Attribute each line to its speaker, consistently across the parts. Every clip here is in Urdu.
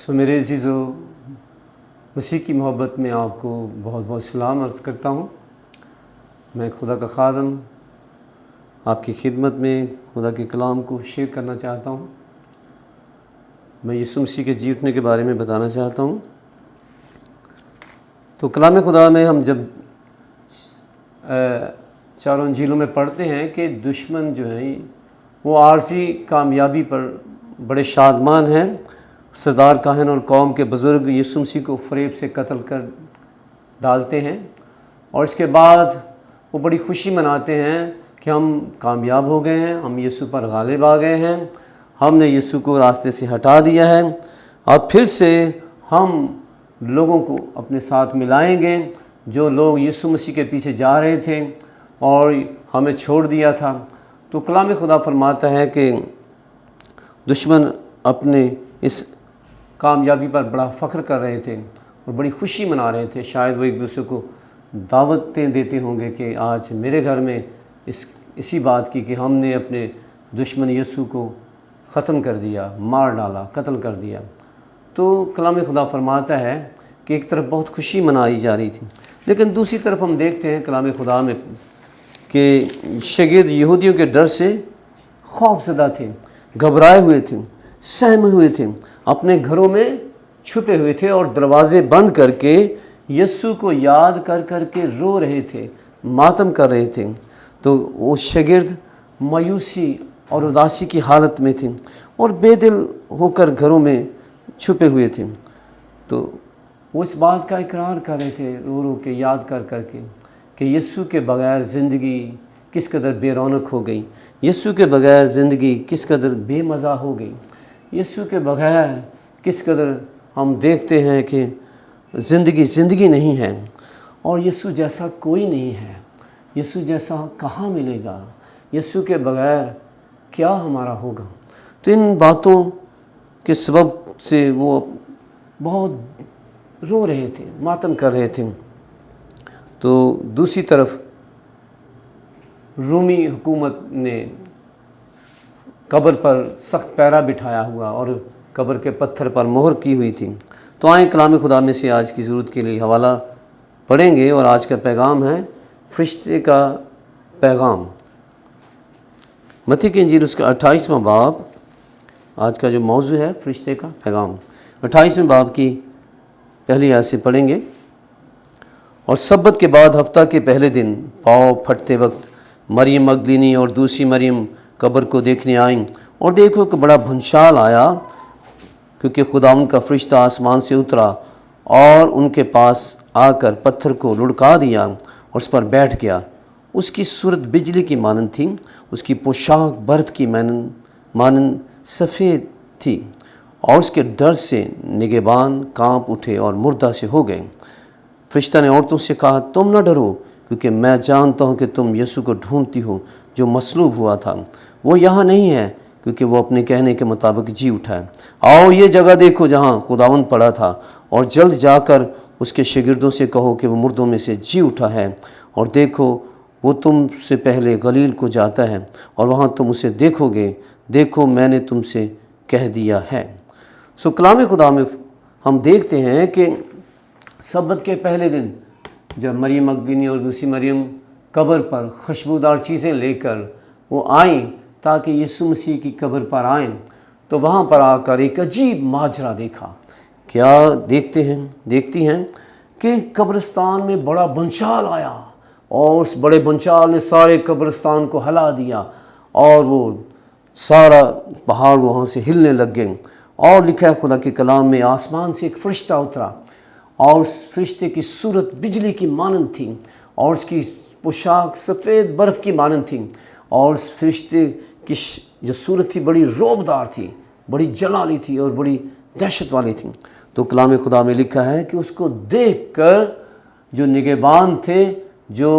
Speaker 1: میرے عزیزو، مسیح کی محبت میں آپ کو بہت بہت سلام عرض کرتا ہوں۔ میں خدا کا خادم آپ کی خدمت میں خدا کے کلام کو شیئر کرنا چاہتا ہوں۔ میں یسوع مسیح کے جی اٹھنے کے بارے میں بتانا چاہتا ہوں۔ تو کلام خدا میں ہم جب چاروں انجیلوں میں پڑھتے ہیں کہ دشمن جو ہیں وہ عارضی کامیابی پر بڑے شادمان ہیں۔ سردار کاہن اور قوم کے بزرگ یسوع مسیح کو فریب سے قتل کر ڈالتے ہیں، اور اس کے بعد وہ بڑی خوشی مناتے ہیں کہ ہم کامیاب ہو گئے ہیں، ہم یسوع پر غالب آ گئے ہیں، ہم نے یسوع کو راستے سے ہٹا دیا ہے، اب پھر سے ہم لوگوں کو اپنے ساتھ ملائیں گے جو لوگ یسوع مسیح کے پیچھے جا رہے تھے اور ہمیں چھوڑ دیا تھا۔ تو کلام خدا فرماتا ہے کہ دشمن اپنے اس کامیابی پر بڑا فخر کر رہے تھے اور بڑی خوشی منا رہے تھے۔ شاید وہ ایک دوسرے کو دعوتیں دیتے ہوں گے کہ آج میرے گھر میں اسی بات کی کہ ہم نے اپنے دشمن یسوع کو ختم کر دیا، مار ڈالا، قتل کر دیا۔ تو کلام خدا فرماتا ہے کہ ایک طرف بہت خوشی منائی جا رہی تھی، لیکن دوسری طرف ہم دیکھتے ہیں کلام خدا میں کہ شاگرد یہودیوں کے ڈر سے خوف زدہ تھے، گھبرائے ہوئے تھے، سہمے ہوئے تھے، اپنے گھروں میں چھپے ہوئے تھے اور دروازے بند کر کے یسوع کو یاد کر کر کے رو رہے تھے، ماتم کر رہے تھے۔ تو وہ شاگرد مایوسی اور اداسی کی حالت میں تھے اور بے دل ہو کر گھروں میں چھپے ہوئے تھے۔ تو وہ اس بات کا اقرار کر رہے تھے، رو رو کے، یاد کر کر کے، کہ یسوع کے بغیر زندگی کس قدر بے رونق ہو گئی، یسوع کے بغیر زندگی کس قدر بے مزہ ہو گئی، یسوع کے بغیر کس قدر ہم دیکھتے ہیں کہ زندگی نہیں ہے، اور یسوع جیسا کوئی نہیں ہے، یسوع جیسا کہاں ملے گا، یسوع کے بغیر کیا ہمارا ہوگا۔ تو ان باتوں کے سبب سے وہ بہت رو رہے تھے، ماتم کر رہے تھے۔ تو دوسری طرف رومی حکومت نے قبر پر سخت پہرا بٹھایا ہوا اور قبر کے پتھر پر مہر کی ہوئی تھی۔ تو آئیں کلام خدا میں سے آج کی ضرورت کے لیے حوالہ پڑھیں گے، اور آج کا پیغام ہے فرشتے کا پیغام۔ متی کی انجیل اس کا 28واں باب، آج کا جو موضوع ہے فرشتے کا پیغام، 28ویں باب کی پہلی آیت سے پڑھیں گے۔ اور سبت کے بعد ہفتہ کے پہلے دن پاؤں پھٹتے وقت مریم مگدلینی اور دوسری مریم قبر کو دیکھنے آئیں، اور دیکھو کہ بڑا بھنچال آیا، کیونکہ خداوند کا فرشتہ آسمان سے اترا اور ان کے پاس آ کر پتھر کو لڑکا دیا اور اس پر بیٹھ گیا۔ اس کی صورت بجلی کی مانند تھی، اس کی پوشاک برف کی مانند سفید تھی، اور اس کے ڈر سے نگہبان کانپ اٹھے اور مردہ سے ہو گئے۔ فرشتہ نے عورتوں سے کہا، تم نہ ڈرو، کیونکہ میں جانتا ہوں کہ تم یسوع کو ڈھونڈتی ہو جو مصلوب ہوا تھا، وہ یہاں نہیں ہے، کیونکہ وہ اپنے کہنے کے مطابق جی اٹھا ہے۔ آؤ یہ جگہ دیکھو جہاں خداوند پڑا تھا، اور جلد جا کر اس کے شاگردوں سے کہو کہ وہ مردوں میں سے جی اٹھا ہے، اور دیکھو وہ تم سے پہلے گلیل کو جاتا ہے، اور وہاں تم اسے دیکھو گے، دیکھو میں نے تم سے کہہ دیا ہے۔ کلام خدا میں ہم دیکھتے ہیں کہ سبت کے پہلے دن جب مریم مگدلینی اور دوسری مریم قبر پر خوشبودار چیزیں لے کر وہ آئیں تاکہ یسوع مسیح کی قبر پر آئیں، تو وہاں پر آ کر ایک عجیب ماجرا دیکھا۔ کیا دیکھتی ہیں کہ قبرستان میں بڑا بھنچال آیا، اور اس بڑے بھنچال نے سارے قبرستان کو ہلا دیا، اور وہ سارا پہاڑ وہاں سے ہلنے لگ گئے۔ اور لکھا ہے خدا کے کلام میں، آسمان سے ایک فرشتہ اترا، اور اس فرشتے کی صورت بجلی کی مانند تھی، اور اس کی پوشاک سفید برف کی مانند تھی، اور اس فرشتے کی جو صورت تھی بڑی رعبدار تھی، بڑی جلالی تھی اور بڑی دہشت والی تھی۔ تو کلام خدا میں لکھا ہے کہ اس کو دیکھ کر جو نگہبان تھے، جو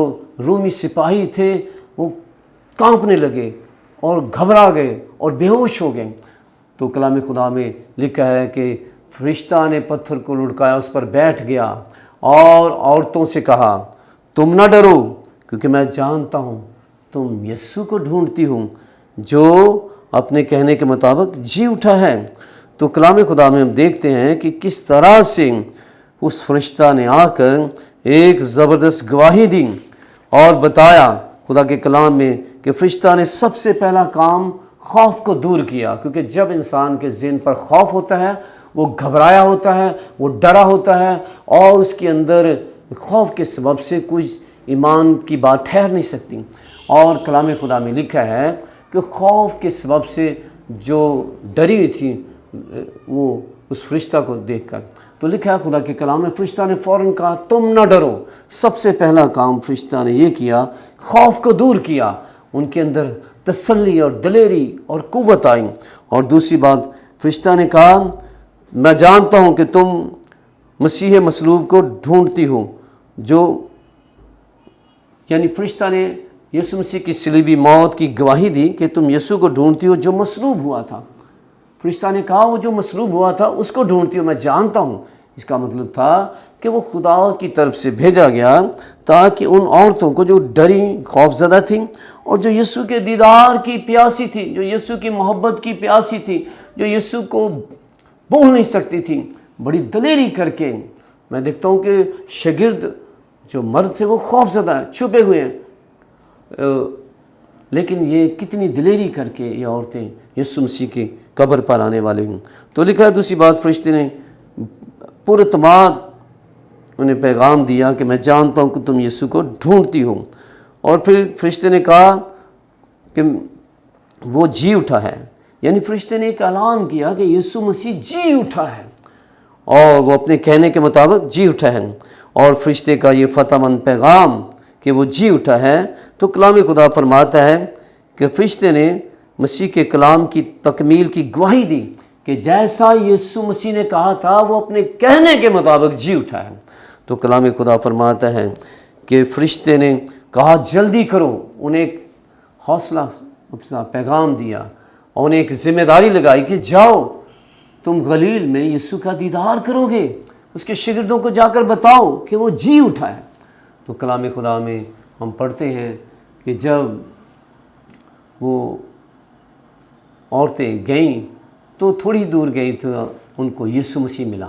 Speaker 1: رومی سپاہی تھے، وہ کانپنے لگے اور گھبرا گئے اور بے ہوش ہو گئے۔ تو کلام خدا میں لکھا ہے کہ فرشتہ نے پتھر کو لڑکایا، اس پر بیٹھ گیا، اور عورتوں سے کہا، تم نہ ڈرو، کیونکہ میں جانتا ہوں تم یسوع کو ڈھونڈتی ہوں جو اپنے کہنے کے مطابق جی اٹھا ہے۔ تو کلام خدا میں ہم دیکھتے ہیں کہ کس طرح سے اس فرشتہ نے آ کر ایک زبردست گواہی دی اور بتایا خدا کے کلام میں کہ فرشتہ نے سب سے پہلا کام خوف کو دور کیا، کیونکہ جب انسان کے ذہن پر خوف ہوتا ہے وہ گھبرایا ہوتا ہے، وہ ڈرا ہوتا ہے، اور اس کے اندر خوف کے سبب سے کچھ ایمان کی بات ٹھہر نہیں سکتی۔ اور کلام خدا میں لکھا ہے کہ خوف کے سبب سے جو ڈری ہوئی تھی وہ اس فرشتہ کو دیکھ کر، تو لکھا ہے خدا کے کلام میں فرشتہ نے فوراً کہا تم نہ ڈرو۔ سب سے پہلا کام فرشتہ نے یہ کیا، خوف کو دور کیا، ان کے اندر تسلی اور دلیری اور قوت آئی۔ اور دوسری بات فرشتہ نے کہا میں جانتا ہوں کہ تم مسیح مصلوب کو ڈھونڈتی ہو، جو یعنی فرشتہ نے یسوع مسیح کی صلیبی موت کی گواہی دی کہ تم یسوع کو ڈھونڈتی ہو جو مصلوب ہوا تھا۔ فرشتہ نے کہا وہ جو مصلوب ہوا تھا اس کو ڈھونڈتی ہو، میں جانتا ہوں۔ اس کا مطلب تھا کہ وہ خدا کی طرف سے بھیجا گیا تاکہ ان عورتوں کو جو ڈری خوف زدہ تھیں اور جو یسوع کے دیدار کی پیاسی تھی، جو یسوع کی محبت کی پیاسی تھی، جو یسوع کو بول نہیں سکتی تھی، بڑی دلیری کر کے میں دیکھتا ہوں کہ شاگرد جو مرد تھے وہ خوف زدہ ہیں، چھپے ہوئے ہیں، لیکن یہ کتنی دلیری کر کے یہ عورتیں یسوع مسیح کی قبر پر آنے والے ہیں۔ تو لکھا ہے دوسری بات فرشتے نے پر اعتماد انہیں پیغام دیا کہ میں جانتا ہوں کہ تم یسوع کو ڈھونڈتی ہو۔ اور پھر فرشتے نے کہا کہ وہ جی اٹھا ہے، یعنی فرشتے نے ایک اعلان کیا کہ یسوع مسیح جی اٹھا ہے، اور وہ اپنے کہنے کے مطابق جی اٹھا ہے۔ اور فرشتے کا یہ فتح مند پیغام کہ وہ جی اٹھا ہے، تو کلام خدا فرماتا ہے کہ فرشتے نے مسیح کے کلام کی تکمیل کی گواہی دی کہ جیسا یسوع مسیح نے کہا تھا وہ اپنے کہنے کے مطابق جی اٹھا ہے۔ تو کلام خدا فرماتا ہے کہ فرشتے نے کہا جلدی کرو، انہیں ایک حوصلہ افزا پیغام دیا اور انہیں ایک ذمہ داری لگائی کہ جاؤ تم گلیل میں یسوع کا دیدار کرو گے، اس کے شاگردوں کو جا کر بتاؤ کہ وہ جی اٹھا ہے۔ تو کلام خدا میں ہم پڑھتے ہیں کہ جب وہ عورتیں گئیں تو تھوڑی دور گئی تو ان کو یسوع مسیح ملا،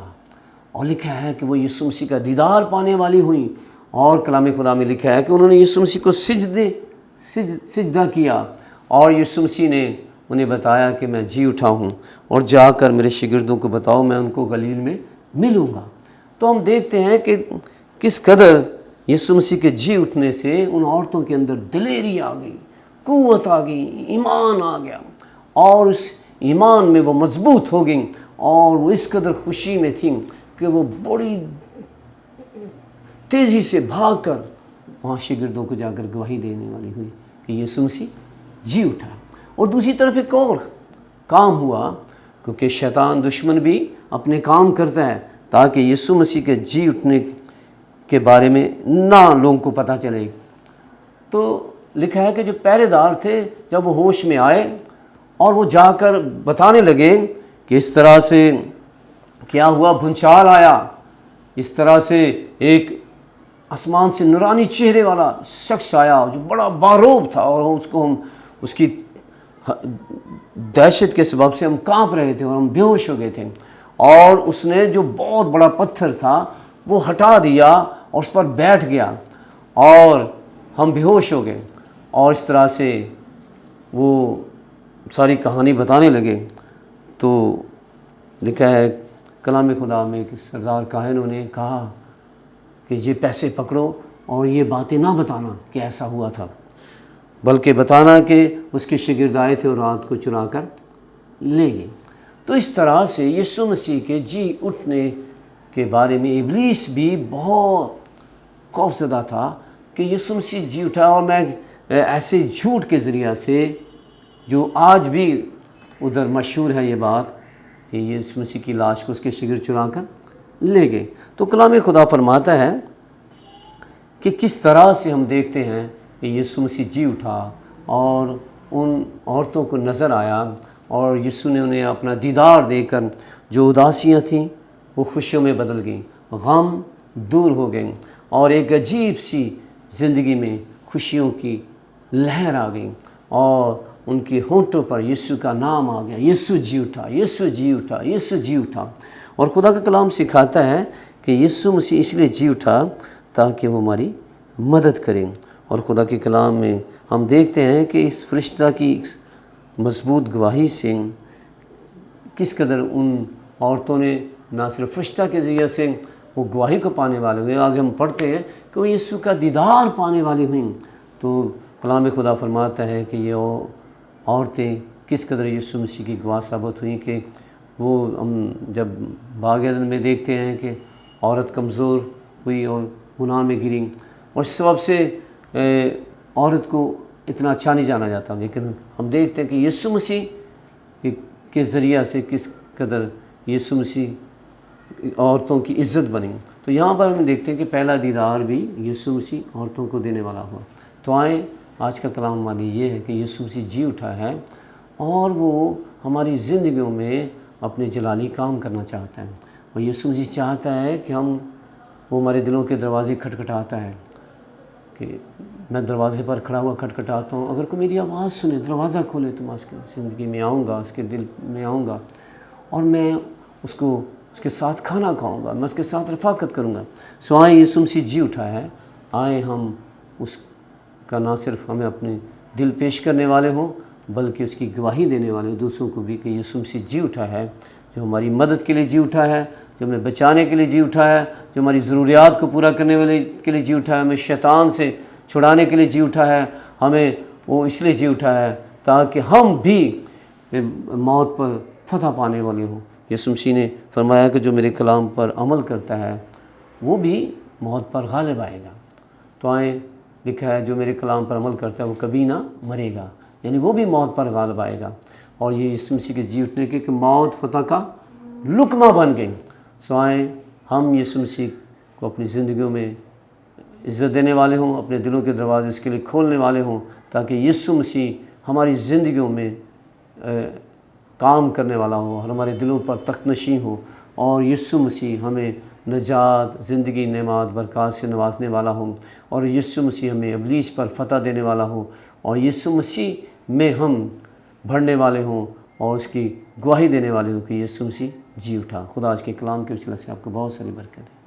Speaker 1: اور لکھا ہے کہ وہ یسوع مسیح کا دیدار پانے والی ہوئیں۔ اور کلام خدا میں لکھا ہے کہ انہوں نے یسوع مسیح کو سجدہ کیا، اور یسوع مسیح نے انہیں بتایا کہ میں جی اٹھا ہوں، اور جا کر میرے شاگردوں کو بتاؤ میں ان کو گلیل میں ملوں گا۔ تو ہم دیکھتے ہیں کہ کس قدر یسوع مسیح کے جی اٹھنے سے ان عورتوں کے اندر دلیری آ گئی، قوت آ گئی، ایمان آ گیا، اور اس ایمان میں وہ مضبوط ہو گئیں، اور وہ اس قدر خوشی میں تھیں کہ وہ بڑی تیزی سے بھاگ کر وہاں شاگردوں کو جا کر گواہی دینے والی ہوئی کہ یسوع مسیح جی اٹھا۔ اور دوسری طرف ایک اور کام ہوا، کیونکہ شیطان دشمن بھی اپنے کام کرتا ہے تاکہ یسوع مسیح کے جی اٹھنے کے بارے میں نہ لوگوں کو پتہ چلے۔ تو لکھا ہے کہ جو پہرے دار تھے جب وہ ہوش میں آئے اور وہ جا کر بتانے لگے کہ اس طرح سے کیا ہوا، بھونچال آیا، اس طرح سے ایک آسمان سے نورانی چہرے والا شخص آیا جو بڑا باروب تھا، اور اس کی دہشت کے سبب سے ہم کانپ رہے تھے اور ہم بے ہوش ہو گئے تھے، اور اس نے جو بہت بڑا پتھر تھا وہ ہٹا دیا اور اس پر بیٹھ گیا، اور ہم بے ہوش ہو گئے۔ اور اس طرح سے وہ ساری کہانی بتانے لگے۔ تو لکھا ہے کلام خدا میں کہ سردار کاہنوں نے کہا کہ یہ پیسے پکڑو اور یہ باتیں نہ بتانا کہ ایسا ہوا تھا، بلکہ بتانا کہ اس کے شاگرد آئے تھے اور رات کو چرا کر لے گئے۔ تو اس طرح سے یسوع مسیح کے جی اٹھنے کے بارے میں ابلیس بھی بہت خوف زدہ تھا کہ یسوع مسیح جی اٹھا، اور میں ایسے جھوٹ کے ذریعہ سے جو آج بھی ادھر مشہور ہے یہ بات کہ یسوع مسیح کی لاش کو اس کے شاگرد چرا کر لے گئے۔ تو کلام خدا فرماتا ہے کہ کس طرح سے ہم دیکھتے ہیں کہ یسوع مسیح جی اٹھا اور ان عورتوں کو نظر آیا، اور یسوع نے انہیں اپنا دیدار دے کر جو اداسیاں تھیں وہ خوشیوں میں بدل گئیں، غم دور ہو گئیں، اور ایک عجیب سی زندگی میں خوشیوں کی لہر آ گئی، اور ان کے ہونٹوں پر یسوع کا نام آ گیا، یسوع جی اٹھا، یسوع جی اٹھا، یسوع جی اٹھا۔ اور خدا کا کلام سکھاتا ہے کہ یسوع مسیح اس لیے جی اٹھا تاکہ وہ ہماری مدد کریں۔ اور خدا کے کلام میں ہم دیکھتے ہیں کہ اس فرشتہ کی مضبوط گواہی سے کس قدر ان عورتوں نے نہ صرف فرشتہ کے ذریعے سے وہ گواہی کو پانے والے ہوئے، آگے ہم پڑھتے ہیں کہ وہ یسوع کا دیدار پانے والی ہوئیں۔ تو کلام خدا فرماتا ہے کہ یہ عورتیں کس قدر یسوع مسیح کی گواہ ثابت ہوئیں کہ وہ ہم جب باغ عدن میں دیکھتے ہیں کہ عورت کمزور ہوئی اور گناہ میں گری، اور اس سبب سے عورت کو اتنا اچھا نہیں جانا جاتا، لیکن ہم دیکھتے ہیں کہ یسوع مسیح کے ذریعہ سے کس قدر یسوع مسیح عورتوں کی عزت بنی۔ تو یہاں پر ہم دیکھتے ہیں کہ پہلا دیدار بھی یسوع مسیح عورتوں کو دینے والا ہوا۔ تو آئیں، آج کا کلام ہماری یہ ہے کہ یسوع مسیح جی اٹھا ہے اور وہ ہماری زندگیوں میں اپنے جلالی کام کرنا چاہتا ہے، اور یسوع مسیح چاہتا ہے کہ وہ ہمارے دلوں کے دروازے کھٹکھٹاتا ہے کہ میں دروازے پر کھڑا ہوا کھٹکھٹاتا ہوں، اگر کوئی میری آواز سنے، دروازہ کھولے تو میں اس کی زندگی میں آؤں گا، اس کے دل میں آؤں گا، اور میں اس کے ساتھ کھانا کھاؤں گا، میں اس کے ساتھ رفاقت کروں گا۔ سو آئیں، یسوع مسیح جی اٹھا ہے، آئیں ہم اس کا نہ صرف ہمیں اپنے دل پیش کرنے والے ہوں بلکہ اس کی گواہی دینے والے دوسروں کو بھی کہ یسوع مسیح جی اٹھا ہے، جو ہماری مدد کے لیے جی اٹھا ہے، جو ہمیں بچانے کے لیے جی اٹھا ہے، جو ہماری ضروریات کو پورا کرنے والے کے لیے جی اٹھا ہے، ہمیں شیطان سے چھڑانے کے لیے جی اٹھا ہے، ہمیں وہ اس لیے جی اٹھا ہے تاکہ ہم بھی موت پر فتح پانے والے ہوں۔ یسوع مسیح نے فرمایا کہ جو میرے کلام پر عمل کرتا ہے وہ بھی موت پر غالب آئے گا۔ تو آئیں، لکھا ہے جو میرے کلام پر عمل کرتا ہے وہ کبھی نہ مرے گا، یعنی وہ بھی موت پر غالب آئے گا۔ اور یہ یسوع مسیح کے جی اٹھنے کے کہ موت فتح کا لقمہ بن گئی۔ سو آئیں ہم یسوع مسیح کو اپنی زندگیوں میں عزت دینے والے ہوں، اپنے دلوں کے دروازے اس کے لیے کھولنے والے ہوں، تاکہ یسوع مسیح ہماری زندگیوں میں کام کرنے والا ہو اور ہمارے دلوں پر تخت نشین ہو، اور یسوع مسیح ہمیں نجات، زندگی، نعمات، برکات سے نوازنے والا ہو، اور یسوع مسیح ہمیں ابلیس پر فتح دینے والا ہو، اور یسوع مسیح میں ہم بڑھنے والے ہوں اور اس کی گواہی دینے والے ہوں کہ یسوع مسیح جی اٹھا۔ خدا آج کے کلام کے وسیلہ سے آپ کو بہت ساری برکت ہے۔